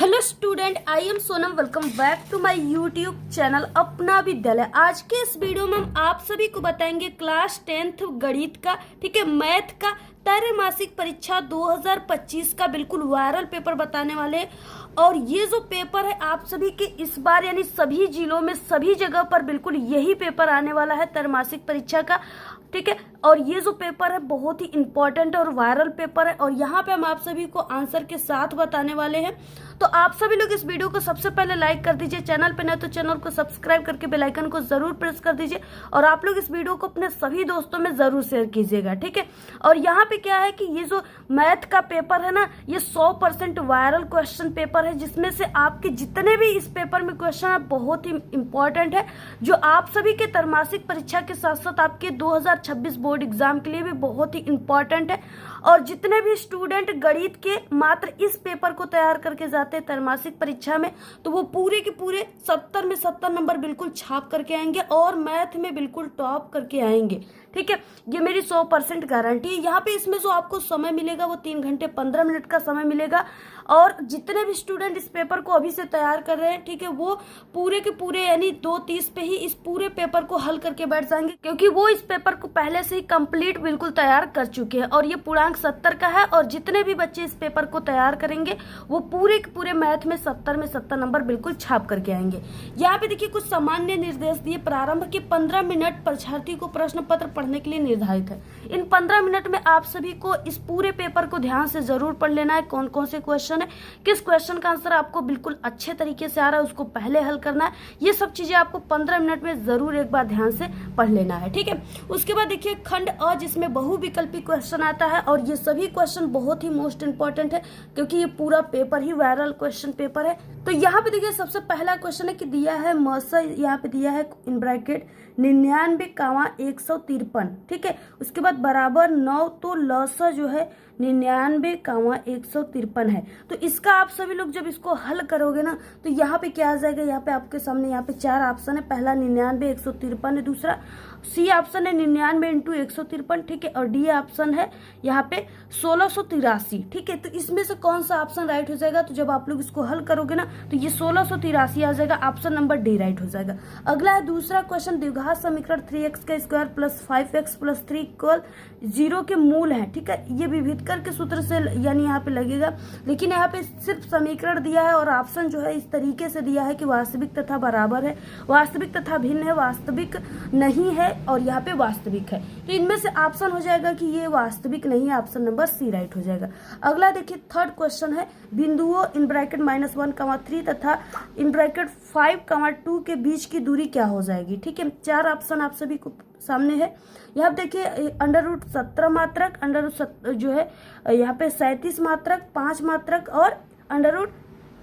Hello student, I am Sonam. Welcome back to my YouTube channel Apna Vidyalaya. आज के इस video में हम आप सभी को बताएंगे क्लास 10th गणित का, ठीक है, मैथ का त्रैमासिक परीक्षा 2025 का बिल्कुल वायरल पेपर बताने वाले हैं। और ये जो पेपर है आप सभी के इस बार यानी सभी जिलों में सभी जगह पर बिल्कुल यही पेपर आने वाला है त्रैमासिक परीक्षा का, ठीक है। और ये जो पेपर है बहुत ही इंपॉर्टेंट और वायरल पेपर है और यहाँ पे हम आप सभी को आंसर के साथ बताने वाले हैं। तो आप सभी लोग इस वीडियो को सबसे पहले लाइक कर दीजिए, चैनल पे नए तो चैनल को सब्सक्राइब करके बेल आइकन को जरूर प्रेस कर दीजिए और आप लोग इस वीडियो को अपने सभी दोस्तों में जरूर शेयर कीजिएगा, ठीक है। और यहाँ पे क्या है कि ये जो मैथ का पेपर है ना, ये 100% वायरल क्वेश्चन पेपर है, जिसमें से आपके जितने भी इस पेपर में क्वेश्चन है बहुत ही इंपॉर्टेंट है, जो आप सभी के त्रैमासिक परीक्षा के साथ साथ आपके 2026 बोर्ड एग्जाम के लिए भी बहुत ही इंपॉर्टेंट है। और जितने भी स्टूडेंट गणित के मात्र इस पेपर को तैयार करके जाते हैं त्रैमासिक परीक्षा में, तो वो पूरे के पूरे 70 में 70 नंबर बिल्कुल छाप करके आएंगे और मैथ में बिल्कुल टॉप करके आएंगे, ठीक है। ये मेरी 100% गारंटी है। यहाँ पे इसमें जो आपको समय मिलेगा वो 3 घंटे 15 मिनट का समय मिलेगा। और जितने भी स्टूडेंट इस पेपर को अभी से तैयार कर रहे हैं, ठीक है, वो पूरे के पूरे यानी 2:30 पे ही इस पूरे पेपर को हल करके बैठ जाएंगे, क्योंकि वो इस पेपर को पहले से ही कंप्लीट बिल्कुल तैयार कर चुके हैं। और ये पूर्णांक 70 का है और जितने भी बच्चे इस पेपर को तैयार करेंगे वो पूरे के पूरे मैथ में 70 में 70 नंबर बिल्कुल छाप करके आएंगे। यहाँ पे देखिए कुछ सामान्य निर्देश दिए। प्रारंभ के 15 मिनट परीक्षार्थी को प्रश्न पत्र पढ़ने के लिए निर्धारित है। इन 15 मिनट में आप सभी को इस पूरे पेपर को ध्यान से जरूर पढ़ लेना है। कौन कौन से क्वेश्चन है, किस क्वेश्चन का आंसर आपको बिल्कुल अच्छे तरीके से आ रहा है, उसको पहले हल करना है। ये सब चीजें आपको 15 मिनट में जरूर एक बार ध्यान से पढ़ लेना है, ठीक है। उसके बाद देखिए खंड अ, जिसमें बहुविकल्पी क्वेश्चन आता है और ये सभी क्वेश्चन बहुत ही मोस्ट इंपॉर्टेंट है, क्योंकि ये पूरा पेपर ही वायरल क्वेश्चन पेपर है। तो यहाँ पे देखिए सबसे पहला क्वेश्चन है कि दिया है मस, यहाँ पे दिया है इन ब्रैकेट 99,153, ठीक है। उसके बाद बराबर 9, तो लस जो है 99,153 है। तो इसका आप सभी लोग जब इसको हल करोगे ना, तो यहाँ पे क्या आ जाएगा, यहाँ पे आपके सामने यहाँ पे 4 ऑप्शन है। पहला 99,153 है, दूसरा सी ऑप्शन है 99 × 153, ठीक है, और डी ऑप्शन है यहाँ पे 1683, ठीक है। तो इसमें से कौन सा ऑप्शन राइट हो जाएगा, तो जब आप लोग इसको हल करोगे ना तो ये 1683 आ जाएगा, ऑप्शन नंबर डी राइट हो जाएगा। अगला है दूसरा क्वेश्चन, द्विघात समीकरण 3x² + 5x + 3 = 0 के मूल है, ठीक है। ये विभेदकर के सूत्र से यानी यहाँ पे लगेगा, लेकिन यहाँ पे सिर्फ समीकरण दिया है और ऑप्शन जो है इस तरीके से दिया है कि वास्तविक तथा बराबर है, वास्तविक तथा भिन्न है, वास्तविक नहीं है और यहाँ पे वास्तविक है। तो इनमें से ऑप्शन हो जाएगा कि ये वास्तविक नहीं है, ऑप्शन नंबर सी राइट हो जाएगा। अगला देखिए थर्ड क्वेश्चन है, बिंदुओं इन ब्रैकेट -1,3 तथा इन ब्रैकेट 5,2 के बीच की दूरी क्या हो जाएगी, ठीक है। 4 ऑप्शन आप सभी को सामने है। यहाँ देखिए √17 मात्रक, जो है यहाँ पे 37 मात्रक, 5 मात्रक और √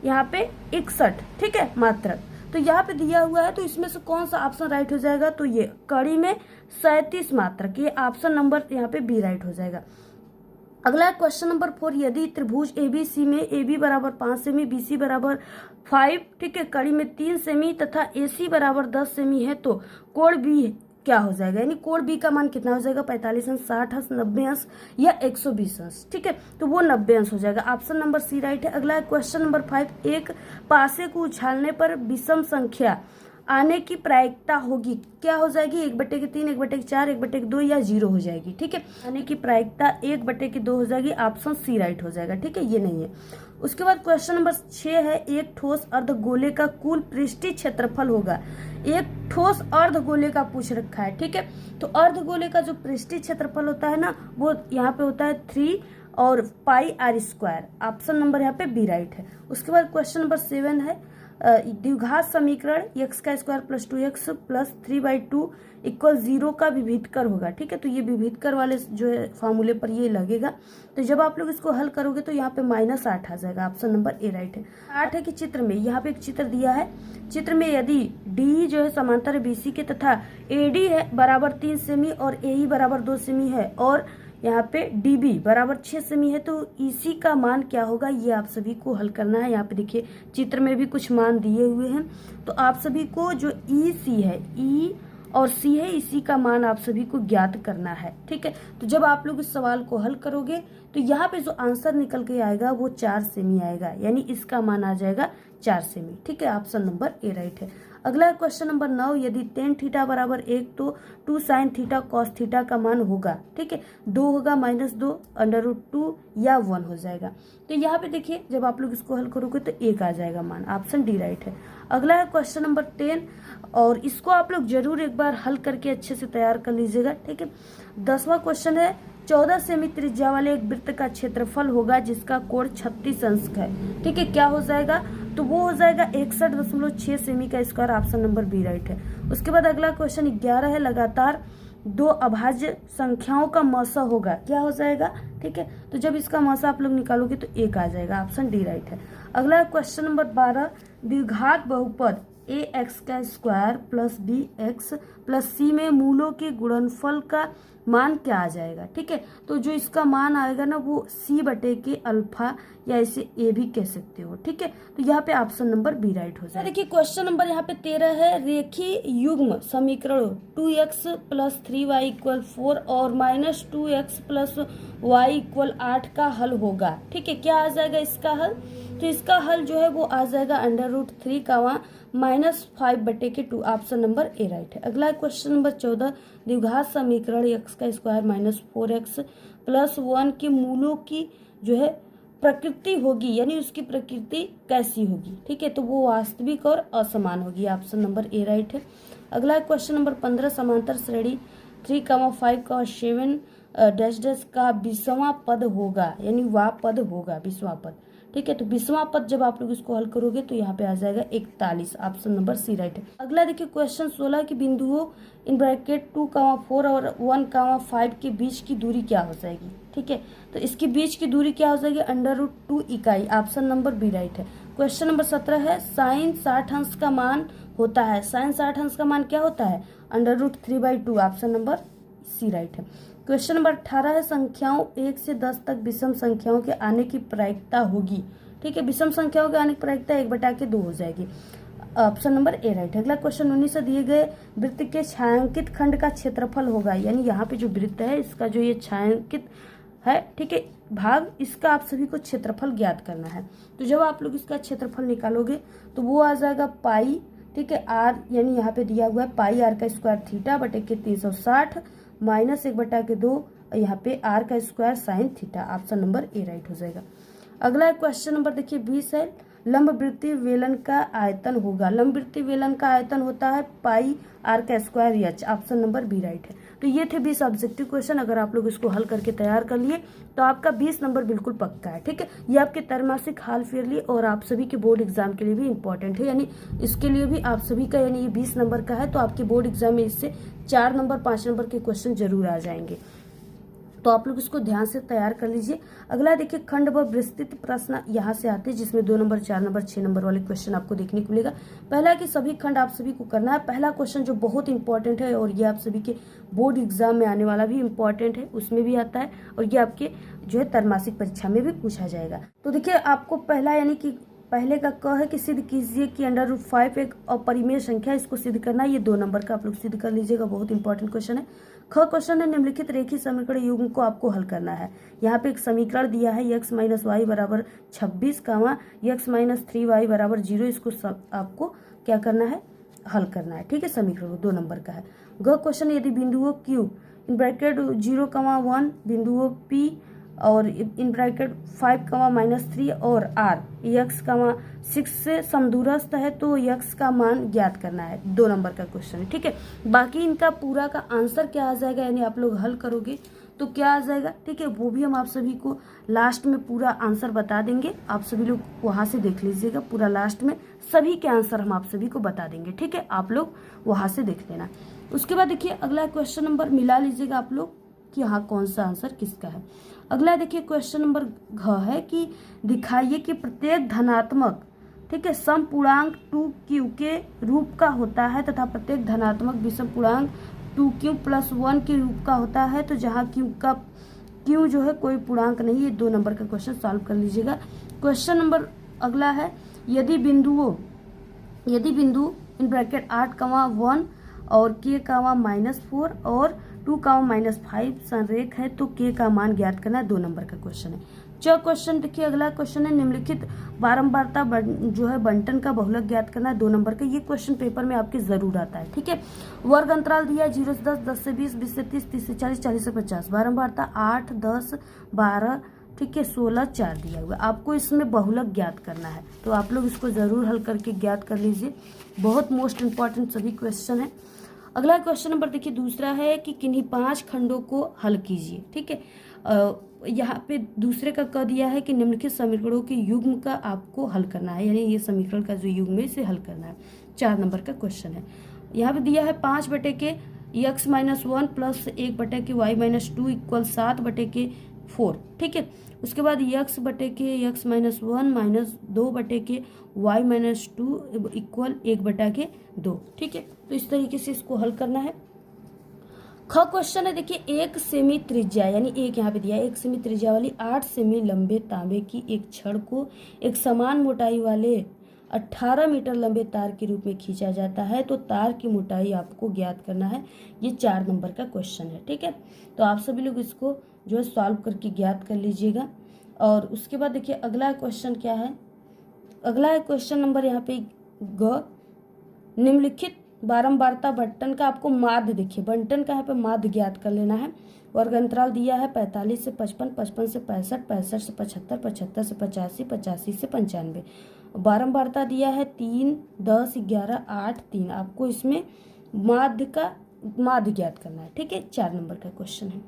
यहाँ पे 61, ठीक है, मात्रक। तो यहाँ पे दिया हुआ है, तो इसमें से कौन सा ऑप्शन राइट हो जाएगा, तो ये कड़ी में 37 मात्रक, ये ऑप्शन नंबर यहाँ पे बी राइट हो जाएगा। अगला क्वेश्चन नंबर 4, यदि त्रिभुज ABC में AB = 5 सेमी, BC = 5, ठीक है, कड़ी में 3 सेमी तथा AC = 10 सेमी है, तो कोण B क्या हो जाएगा, यानी कोण B का मान कितना हो जाएगा, 45 अंश, 60 अंश, 90 अंश या 120 अंश, ठीक है। तो वो 90 अंश हो जाएगा, ऑप्शन नंबर सी राइट है। अगला क्वेश्चन नंबर 5, एक पासे को उछालने पर विषम संख्या आने की प्रायिकता होगी, क्या हो जाएगी, 1/3, 1/4, 1/2 या 0 हो जाएगी, ठीक है। आने की प्रायिकता 1/2 हो जाएगी, ऑप्शन सी राइट हो जाएगा, ठीक है, ये नहीं है। उसके बाद क्वेश्चन नंबर 6 है, एक ठोस अर्धगोले का कुल पृष्ठीय क्षेत्रफल होगा। एक ठोस अर्धगोले का पूछ रखा है, ठीक है। तो अर्धगोले का जो पृष्ठीय क्षेत्रफल होता है ना, वो यहाँ पे होता है 3 और πr², ऑप्शन नंबर यहाँ पे बी राइट है। उसके बाद क्वेश्चन नंबर 7 है, द्विघात समीकरण x² + 2x + 3/2 = 0 का विभेदकर होगा, ठीक है। तो ये विभेदकर वाले जो है फॉर्मूले पर ये लगेगा। तो जब आप लोग इसको हल करोगे तो यहाँ पे -8 आ जाएगा, ऑप्शन नंबर ए राइट है। 8 है कि चित्र में, यहाँ पे एक चित्र दिया है, चित्र में यदि डी जो है समांतर है BC के तथा AD है बराबर 3 सेमी और AE बराबर 2 सेमी है और यहाँ पे DB बराबर 6 सेमी है, तो EC का मान क्या होगा, ये आप सभी को हल करना है। यहाँ पे देखिए चित्र में भी कुछ मान दिए हुए हैं, तो आप सभी को जो EC है, E और C है, इसी का मान आप सभी को ज्ञात करना है, ठीक है। तो जब आप लोग इस सवाल को हल करोगे तो तो यहाँ पे जो आंसर निकल के आएगा वो 4 सेमी आएगा, यानी इसका मान आ जाएगा 4 सेमी। ठीक है, ऑप्शन नंबर ए राइट है। अगला क्वेश्चन नंबर 9, यदि tan थीटा बराबर 1 तो 2 sin थीटा cos थीटा का मान होगा। ठीक है, 2 होगा -2 √2 या 1 हो जाएगा। तो यहाँ पे देखिए जब आप लोग इसको हल करोगे तो 1 आ जाएगा मान, ऑप्शन डी राइट है। अगला है क्वेश्चन नंबर 10 और इसको आप लोग जरूर एक बार हल करके अच्छे से तैयार कर लीजिएगा। ठीक है, 10वां क्वेश्चन है 14 सेमी त्रिज्या वाले एक वृत्त का क्षेत्रफल होगा जिसका कोण 36 अंश है। ठीक है, क्या हो जाएगा, तो वो हो जाएगा 61.6 सेमी का square, option number B right है। उसके बाद अगला क्वेश्चन 11 है, लगातार 2 अभाज्य संख्याओं का मौसा होगा, क्या हो जाएगा। ठीक है, तो जब इसका मौसा आप लोग निकालोगे तो 1 आ जाएगा, ऑप्शन डी राइट है। अगला क्वेश्चन नंबर 12, द्विघात बहुपद ax का square plus bx plus c में मूलों के गुणनफल का मान क्या आ जाएगा। ठीक है, तो जो इसका मान आएगा ना वो c बटे के अल्फा या इसे a भी कह सकते हो। ठीक है, तो यहाँ पे ऑप्शन नंबर बी राइट हो जाएगा। देखिए क्वेश्चन नंबर यहाँ पे 13 है, रेखीय युग्म समीकरण 2x प्लस 3y = 4 और -2x प्लस y = 8 का हल होगा। ठीक है, क्या आ जाएगा इसका हल, तो इसका हल जो है वो आ जाएगा √3 का -5 बटे के 2, ऑप्शन नंबर ए राइट है। अगला क्वेश्चन नंबर 14, द्विघात समीकरण x का स्क्वायर -4x प्लस 1 के मूलों की जो है प्रकृति होगी, यानी उसकी प्रकृति कैसी होगी। ठीक है, तो वो वास्तविक और असमान होगी, ऑप्शन नंबर ए राइट है। अगला क्वेश्चन नंबर 15, समांतर श्रेणी 3,5,7 डैश डैश का 20वां पद होगा, यानी वह पद होगा 20वां पद। ठीक है, तो 20वां पद जब आप लोग इसको हल करोगे तो यहाँ पे आ जाएगा 41, ऑप्शन नंबर सी राइट है। अगला देखिए क्वेश्चन 16 के बिंदुओं इन ब्रैकेट 2,4 और 1,5 के बीच की दूरी क्या हो जाएगी। ठीक है, तो इसके बीच की दूरी क्या हो जाएगी, √2 इकाई, ऑप्शन नंबर बी राइट है। क्वेश्चन नंबर 17 है, साइन 60 अंश का मान होता है, साइन 60 अंश का मान क्या होता है, √3/2, ऑप्शन नंबर सी राइट है। क्वेश्चन नंबर 18 है, संख्याओं 1 से 10 तक विषम संख्याओं के आने की प्रायिकता होगी। ठीक है, विषम संख्याओं के आने की प्रायिकता 1/2 हो जाएगी, ऑप्शन नंबर ए राइट है। अगला क्वेश्चन 19 से दिए गए वृत्त के छायांकित खंड का क्षेत्रफल होगा, यानी यहाँ पे जो वृत्त है इसका जो ये छायांकित है, ठीक है, भाग, इसका आप सभी को क्षेत्रफल ज्ञात करना है। तो जब आप लोग इसका क्षेत्रफल निकालोगे तो वो आ जाएगा पाई, ठीक है, आर, यानी यहाँ पे दिया हुआ है पाई r का स्क्वायर थीटा बटे के 360 -1/2, यहाँ पे r का square sine theta, option number A right हो जाएगा। अगला क्वेश्चन नंबर देखिए 20 है, लंबवृत्तीय वेलन का आयतन होगा, लंबवृत्तीय वेलन का आयतन होता है पाई r का square h, option number B right है। तो ये थे 20 ऑब्जेक्टिव क्वेश्चन, अगर आप लोग इसको हल करके तैयार कर लिए तो आपका 20 नंबर बिल्कुल पक्का है। ठीक है, ये आपके त्रैमासिक हाल फेयरली और आप सभी के बोर्ड एग्जाम के लिए भी इम्पोर्टेंट है, यानी इसके लिए भी आप सभी का, यानी ये 20 नंबर का है तो आपके बोर्ड एग्जाम में इससे 4 नंबर 5 नंबर के क्वेश्चन जरूर आ जाएंगे, तो आप लोग इसको ध्यान से तैयार कर लीजिए। अगला देखिए खंड व विस्तृत प्रश्न यहाँ से आते हैं, जिसमें 2 नंबर 4 नंबर 6 नंबर वाले क्वेश्चन आपको देखने को मिलेगा। पहला कि सभी खंड आप सभी को करना है, पहला क्वेश्चन जो बहुत इंपॉर्टेंट है और ये आप सभी के बोर्ड एग्जाम में आने वाला भी इंपॉर्टेंट है, उसमें भी आता है और ये आपके जो है त्रैमासिक परीक्षा में भी पूछा जाएगा। तो देखिए आपको पहला, यानी कि पहले का क है कि सिद्ध कीजिए कि √5 एक अपरिमेय संख्या, इसको सिद्ध करना है, ये 2 नंबर का आप लोग सिद्ध कर लीजिएगा, बहुत इंपॉर्टेंट क्वेश्चन है। ख क्वेश्चन है, निम्नलिखित रेखीय समीकरण युग्म को आपको हल करना है। यहाँ पे एक समीकरण दिया है x - y = 26, x - 3y = 0, इसको आपको क्या करना है, हल करना है। ठीक है, समीकरण 2 नंबर का है। ग क्वेश्चन, यदि बिंदुओं Q इन ब्रैकेट 0,1 बिंदुओं P और इन ब्रैकेट 5, -3 और R x, 6 से समदूरस्थ है तो x का मान ज्ञात करना है, 2 नंबर का क्वेश्चन है। ठीक है, बाकी इनका पूरा का आंसर क्या आ जाएगा, यानी आप लोग हल करोगे तो क्या आ जाएगा, ठीक है, वो भी हम आप सभी को लास्ट में पूरा आंसर बता देंगे, आप सभी लोग वहां से देख लीजिएगा, पूरा लास्ट में सभी के आंसर हम आप सभी को बता देंगे। ठीक है, आप लोग वहां से देख लेना। उसके बाद देखिए अगला क्वेश्चन नंबर मिला लीजिएगा आप लोग कि हाँ कौन सा आंसर किसका है। अगला देखिए क्वेश्चन नंबर घ है कि दिखाइए कि प्रत्येक धनात्मक, ठीक है, समपूर्णांक 2q के रूप का होता है तथा प्रत्येक धनात्मक विषम पूर्णांक 2q + 1 के रूप का होता है, तो जहाँ q जो है कोई पूर्णांक नहीं है, 2 नंबर का क्वेश्चन सॉल्व कर लीजिएगा। क्वेश्चन नंबर अगला है, यदि बिंदु इन ब्रैकेट 8, 1 और k, -4 और 2, संरेख है तो k का मान ज्ञात करना है। 2 नंबर का क्वेश्चन है। चौथा क्वेश्चन देखिए, अगला क्वेश्चन है निम्नलिखित बारंबारता जो है बंटन का बहुलक ज्ञात करना है। 2 नंबर का। ये क्वेश्चन पेपर में आपके जरूर आता है, ठीक है। वर्ग अंतराल दिया है 0 से 10, 10 से 20, 20 से 30, 30 से 40, 40 से 50। बारंबारता 8, 10, 12, ठीक है, 16, 4 दिया हुआ। आपको इसमें बहुलक ज्ञात करना है, तो आप लोग इसको जरूर हल करके ज्ञात कर लीजिए। बहुत मोस्ट इंपॉर्टेंट सभी क्वेश्चन है। अगला क्वेश्चन नंबर देखिए, दूसरा है कि किन्हीं 5 खंडों को हल कीजिए, ठीक है। यहाँ पे दूसरे का कह दिया है कि निम्नलिखित समीकरणों के युग्म का आपको हल करना है, यानी ये समीकरण का जो युग्म है इसे हल करना है। 4 नंबर का क्वेश्चन है। यहाँ पे दिया है 5/(x-1) प्लस 1/(y-2) इक्वल 7/(4), ठीक है। उसके बाद x/(x-1) माइनस 2/(y-2) इक्वल 1/2, ठीक है। तो इस तरीके से इसको हल करना है। ख क्वेश्चन है देखिए, 1 सेमी त्रिज्या, यानी एक यहाँ पे दिया है 1 सेमी त्रिज्या वाली 8 सेमी लंबे तांबे की एक छड़ को एक समान मोटाई वाले 18 मीटर लंबे तार के रूप में खींचा जाता है, तो तार की मोटाई आपको ज्ञात करना है। ये 4 नंबर का क्वेश्चन है, ठीक है। तो आप सभी लोग इसको जो है सॉल्व करके ज्ञात कर लीजिएगा। और उसके बाद देखिए अगला क्वेश्चन क्या है। अगला क्वेश्चन नंबर यहाँ पे ग, निम्नलिखित बारंबारता बंटन का आपको माध्य देखिए, बंटन का यहाँ पे माध्य ज्ञात कर लेना है। वर्ग अंतराल दिया है 45 से 55, 55 से 65, 65 से 75, 75 से 85, 85 से 95। बारंबारता दिया है 3, 10, 11, 8, 3। आपको इसमें माध्य ज्ञात करना है, ठीक है। 4 नंबर का क्वेश्चन है।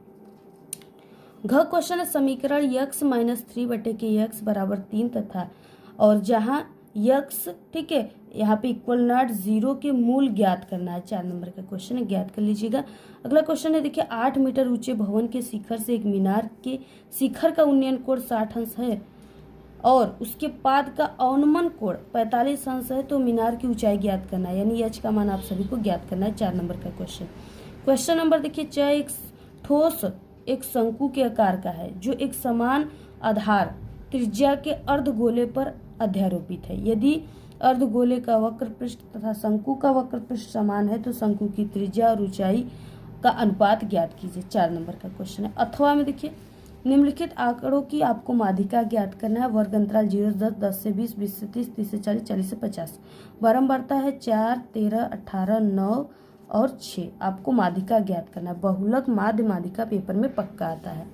घ क्वेश्चन है, समीकरण x-3/x बराबर 3 तथा और जहां x, ठीक है, यहाँ पे इक्वल नॉट 0 के मूल ज्ञात करना है। 4 नंबर का क्वेश्चन है, ज्ञात कर लीजिएगा। अगला क्वेश्चन है देखिए, 8 मीटर ऊंचे भवन के शिखर से एक मीनार के शिखर का उन्नयन कोण 60 अंश है और उसके पाद का अवनमन कोण 45 अंश है, तो मीनार की ऊंचाई ज्ञात करना है, यानी h का मान आप सभी को ज्ञात करना है। 4 नंबर का क्वेश्चन। क्वेश्चन नंबर देखिए, च एक ठोस एक शंकु के आकार का है जो एक समान आधार त्रिज्या के अर्धगोले पर अध्यारोपित है। यदि अर्धगोले का वक्र पृष्ठ तथा शंकु का वक्र पृष्ठ समान है तो शंकु की त्रिज्या और ऊंचाई का अनुपात ज्ञात कीजिए। 4 नंबर का क्वेश्चन है। अथवा में देखिए, निम्नलिखित आंकड़ों की आपको माध्यिका ज्ञात करना है। वर्ग अंतराल 0 से 10, 10 से 20, 20 से 30, 30 से 40, 40 से 50। बारंबारता है 4, 13, 18, 9 और 6। आपको माध्यिका ज्ञात करना है। बहुलक माध्य माध्यिका पेपर में पक्का आता है।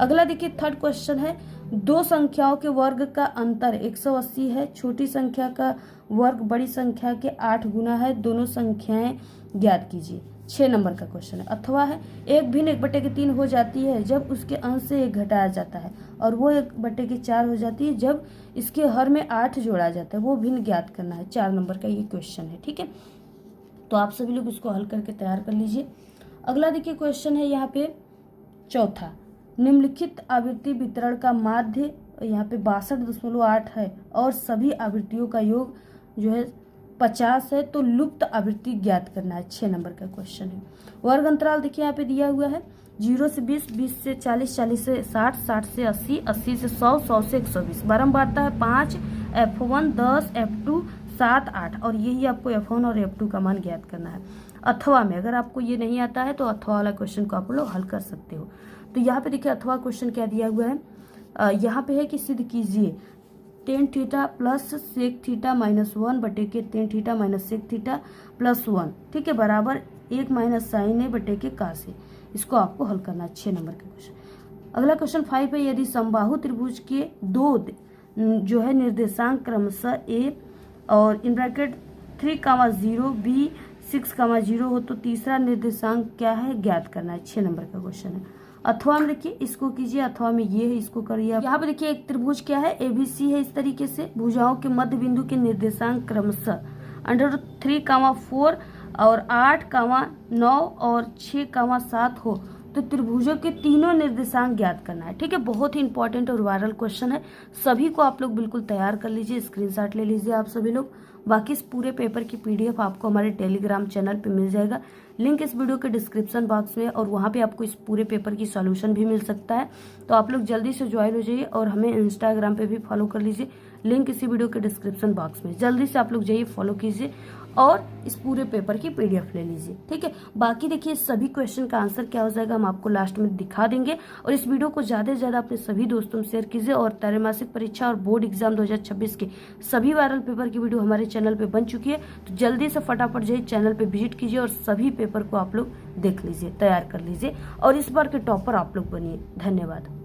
अगला देखिए, थर्ड क्वेश्चन है, 2 संख्याओं के वर्ग का अंतर 180 है। छोटी संख्या का वर्ग बड़ी संख्या के 8 गुना है। दोनों संख्याएं ज्ञात कीजिए। 6 नंबर का क्वेश्चन है। अथवा है, 1 भिन्न 1/3 हो जाती है जब उसके अंश से 1 घटाया जाता है और वो 1/4 हो जाती है जब इसके हर में 8 जोड़ा जाता है। वो भिन्न ज्ञात करना है। 4 नंबर का ये क्वेश्चन है, ठीक है। तो आप सभी लोग इसको हल करके तैयार कर लीजिए। अगला देखिए क्वेश्चन है यहाँ पे चौथा, निम्नलिखित आवृत्ति वितरण का माध्य यहाँ पे 62.8 है और सभी आवृत्तियों का योग जो है 50 है, तो लुप्त आवृत्ति ज्ञात करना है। 6 नंबर का क्वेश्चन है। वर्ग अंतराल देखिए यहाँ पे दिया हुआ है 0 से 20, 20 से 40, 40 से 60, 60 से 80, 80 से 100, 100 से 120। बारंबारता है 5, F1, 10, F2, 7, 8 और यही आपको F1 और F2 का मान ज्ञात करना है। अथवा में अगर आपको ये नहीं आता है तो अथवा वाला क्वेश्चन को आप लोग हल कर सकते हो। तो यहाँ पे देखिए अथवा क्वेश्चन क्या दिया हुआ है, यहाँ पे है कि सिद्ध कीजिए tan theta plus sec theta minus 1/के tan theta minus sec theta plus 1, ठीक है, बराबर 1 माइनस sin a/के cos a। इसको आपको हल करना है। 6 नंबर का क्वेश्चन। अगला क्वेश्चन 5 है, यदि समबाहु त्रिभुज के 2 जो है निर्देशांक क्रमशः a और इन ब्रैकेट 3,0 b 6,0 हो तो तीसरा निर्देशांक क्या है ज्ञात करना है। 6 नंबर का क्वेश्चन है। अथवा में देखिए इसको कीजिए, अथवा में ये है, इसको करिए। यहाँ पे देखिए एक त्रिभुज क्या है, ABC है। इस तरीके से भुजाओं के मध्य बिंदु के निर्देशांक क्रमशः √3,4 और 8,9 और 6,7 हो तो त्रिभुजों के तीनों निर्देशांक ज्ञात करना है, ठीक है। बहुत ही इंपॉर्टेंट और वायरल क्वेश्चन है। सभी को आप लोग बिल्कुल तैयार कर लीजिए, स्क्रीनशॉट ले लीजिए आप सभी लोग। बाकी इस पूरे पेपर की PDF आपको हमारे टेलीग्राम चैनल पे मिल जाएगा। लिंक इस वीडियो के डिस्क्रिप्शन बॉक्स में, और वहाँ पे आपको इस पूरे पेपर की सॉल्यूशन भी मिल सकता है। तो आप लोग जल्दी से ज्वाइन हो जाइए और हमें इंस्टाग्राम पे भी फॉलो कर लीजिए। लिंक इसी वीडियो के डिस्क्रिप्शन बॉक्स में। जल्दी से आप लोग जाइए, फॉलो कीजिए और इस पूरे पेपर की PDF ले लीजिए, ठीक है। बाकी देखिए सभी क्वेश्चन का आंसर क्या हो जाएगा हम आपको लास्ट में दिखा देंगे। और इस वीडियो को ज़्यादा से ज़्यादा अपने सभी दोस्तों में शेयर कीजिए। और त्रैमासिक परीक्षा और बोर्ड एग्जाम 2026 के सभी वायरल पेपर की वीडियो हमारे चैनल पे बन चुकी है, तो जल्दी से फटाफट जाइए चैनल पे विजिट कीजिए और सभी पेपर को आप लोग देख लीजिए, तैयार कर लीजिए और इस बार के टॉपर आप लोग बनिए। धन्यवाद।